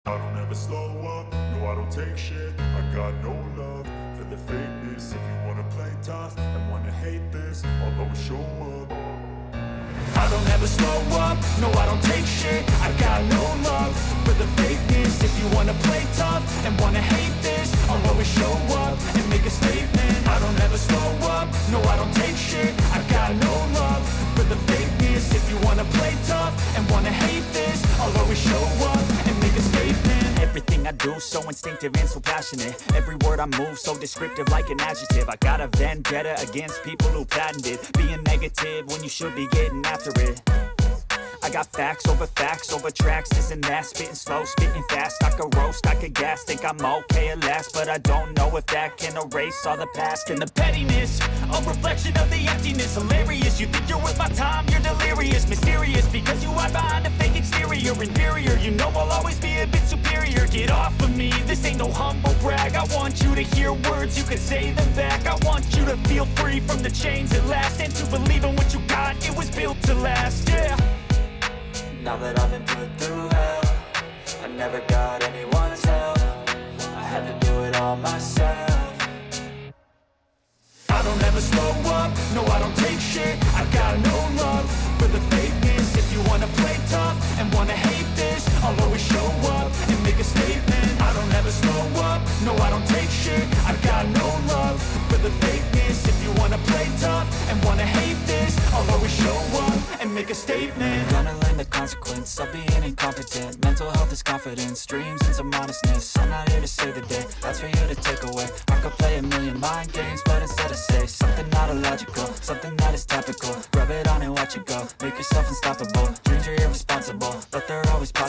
I don't ever slow up, no I don't take shit. I got no love for the fakeness. If you wanna play tough and wanna hate this, I'll always show up. I don't ever slow up, no I don't take shit. I got no love for the fakeness. If you wanna play tough and wanna hate this, I'll always show up and make a statement. I don't ever slow up, no I don't take shit. I got no love for the fakeness. If you wanna play tough and wanna hate this, I'll always show up and make a statement. Everything I do so instinctive and so passionate. Every word I move so descriptive like an adjective. I got a vendetta against people who patented being negative when you should be getting after it. I got facts over tracks, this and that. Spitting slow, spitting fast. I could roast, I could gas. Think I'm okay at last, but I don't know if that can erase all the past. And the pettiness, a reflection of the emptiness. Hilarious, you think you're worth my time, you're delirious. Mysterious, because you hide behind a fake exterior. Inferior, you know I'll always be a bit superior. Get off of me, this ain't no humble brag. I want you to hear words, you can say them back. I want you to feel free from the chains at last, and to believe in what you got, it was built to last, yeah. Now that I've been put through hell, I never got anyone's help. I had to do it all myself. I don't ever slow up, no I don't take shit. I got no love for the fakeness. If you wanna play tough and wanna hate this, I'll always show up and make a statement. I don't ever slow up, no I don't take shit. I got no love for the fakeness. If you wanna play tough and wanna hate this, I'll always show up and make a statement. Gonna learn the consequence of being incompetent. Mental health is confidence, dreams and some honestness. I'm not here to save the day, that's for you to take away. I could play a million mind games, but instead I say something not illogical, something that is topical. Rub it on and watch it go, make yourself unstoppable. Dreams are irresponsible, but they're always possible.